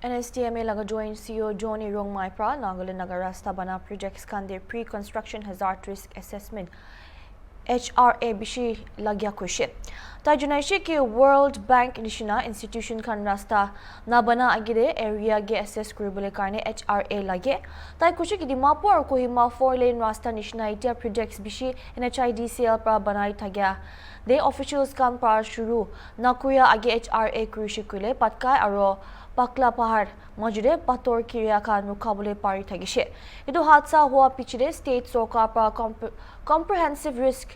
NSTMA laga joint CEO Johnny Rongmai pra Nagaland Nagarasta Bana projects kande pre-construction hazard risk assessment HRA bishi lagya kushe. Ta junaishi ki World Bank nishina institution kan rasta na bana agire area ge assess kuribole karne HRA lage. Ta kushe ki Dimapur aur Kohima 4-lane rasta nishina itia projects bishi NHIDCL pra banai thagya. The officials kan par shuru nakuya age HRA kurishikule patkai aro Pakla Pahar Majure Pator Kiria Khan Mukabule Pari Tagishe. Idu Hatsa Hua Pichide State Sorkar Pa Comprehensive Risk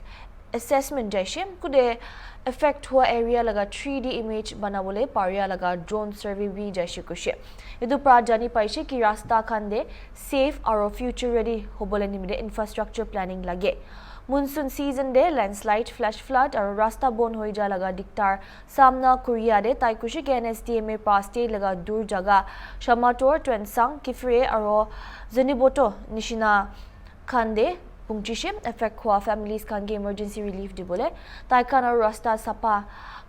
Assessment Jaishim Kude Effect Hua Area Laga 3D Image Banabole Paria Laga Drone Survey V Jaishikushe. Idu Prajani Paishe Ki Rasta Khande Safe Aro Future Ready Hobole Nimide Infrastructure Planning Lage. Monsoon season de landslide, flash flood और रास्ता बंद हो जा लगा दिक्कतार सामना कुरिया दे ताइकुशी के NSTMA पास stay लगा दूर जगह शमाटोर ट्वेंसांग किफ्रे और जनिबोटो निशिना खांदे पुंचिशे इफेक्ट हुआ फैमिलीज खान के इमरजेंसी रिलीफ दी बोले ताइकान और रास्ता सपा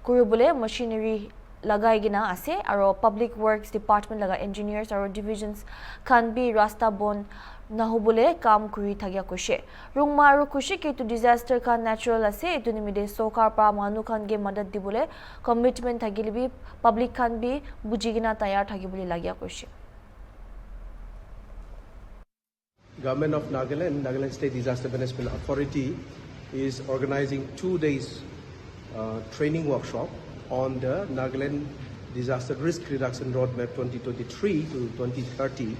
कुरु बोले मशीनरी लगाई गिना आसे और पब्लिक वर्क्स डिपार्टमेंट लगा इंजीनियर्स और डिविजन्स खान भी रास्ता बंद Nahubule kam kuri thagya kushe. Rungmaru kushe ke to disaster kan natural ase etu nimide sokar pra manu khan ge madad dibole commitment thagilibi public khan bi bujigina tayar thagibole lagya kushe. Government of Nagaland State Disaster Management Authority is organizing 2 days training workshop on the Nagaland Disaster Risk Reduction Roadmap 2023 to 2030.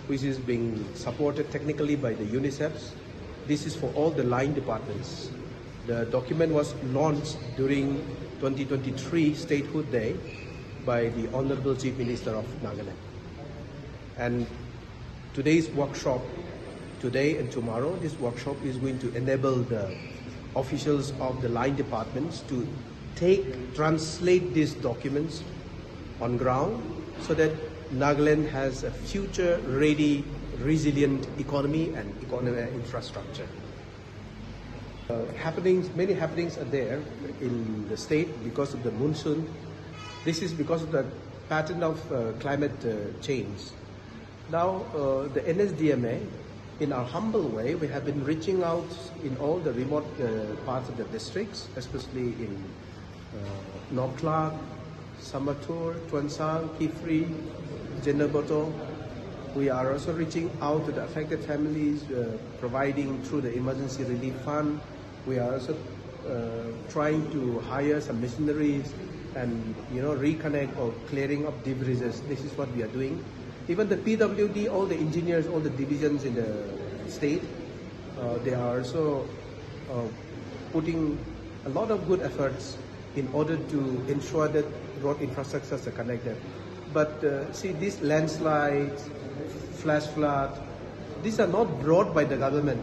Which is being supported technically by the UNICEF. This is for all the line departments. The document was launched during 2023 Statehood Day by the Honorable Chief Minister of Nagaland. And today's workshop, today and tomorrow, this workshop is going to enable the officials of the line departments to translate these documents on ground so that Nagaland has a future-ready, resilient economy and infrastructure. Many happenings are there in the state because of the monsoon. This is because of the pattern of climate change. Now, the NSDMA, in our humble way, we have been reaching out in all the remote parts of the districts, especially in Nokla, Samatur, Tuansang, Kifri, Jenaboto. We are also reaching out to the affected families, providing through the emergency relief fund. We are also trying to hire some missionaries and reconnect or clearing up debris. This is what we are doing. Even the PWD, all the engineers, all the divisions in the state, they are also putting a lot of good efforts in order to ensure that road infrastructures are connected. But see, these landslides, flash flood, these are not brought by the government.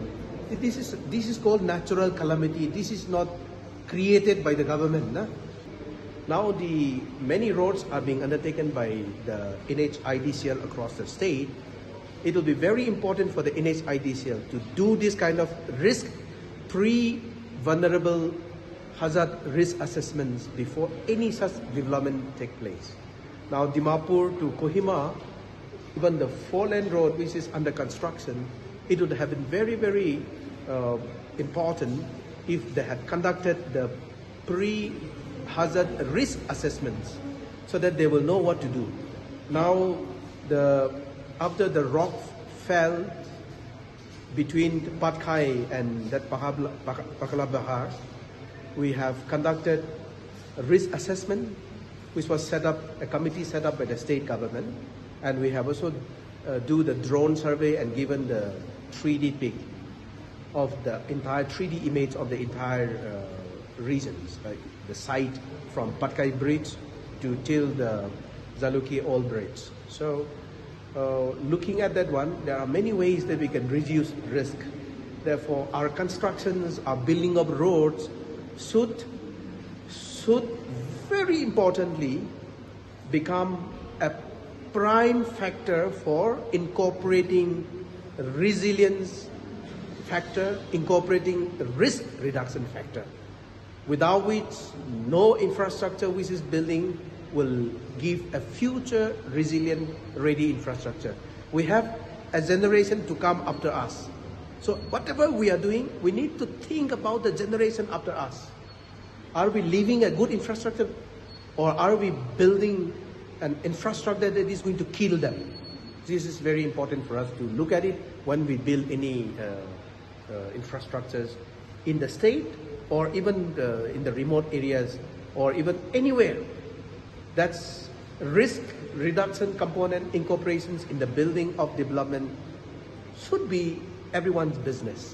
This is called natural calamity. This is not created by the government. Nah? Now the many roads are being undertaken by the NHIDCL across the state. It will be very important for the NHIDCL to do this kind of pre-vulnerable hazard risk assessments before any such development take place. Now Dimapur to Kohima, even the 4-lane road which is under construction, it would have been very, very important if they had conducted the pre-hazard risk assessments so that they will know what to do. Now, after the rock fell between Patkai and that Pakla Bahar, we have conducted a risk assessment which was set up, a committee set up by the state government, and we have also do the drone survey and given the 3D pic of the entire 3D image of the entire regions, like the site from Patkai Bridge till the Zaluki Old Bridge. So looking at that one, there are many ways that we can reduce risk. Therefore, our constructions, our building of roads should very importantly become a prime factor for incorporating resilience factor, incorporating risk reduction factor, without which no infrastructure which is building will give a future resilient, ready infrastructure. We have a generation to come after us. So whatever we are doing, we need to think about the generation after us. Are we leaving a good infrastructure, or are we building an infrastructure that is going to kill them? This is very important for us to look at it when we build any infrastructures in the state, or even in the remote areas, or even anywhere. That's risk reduction component incorporations in the building of development should be everyone's business.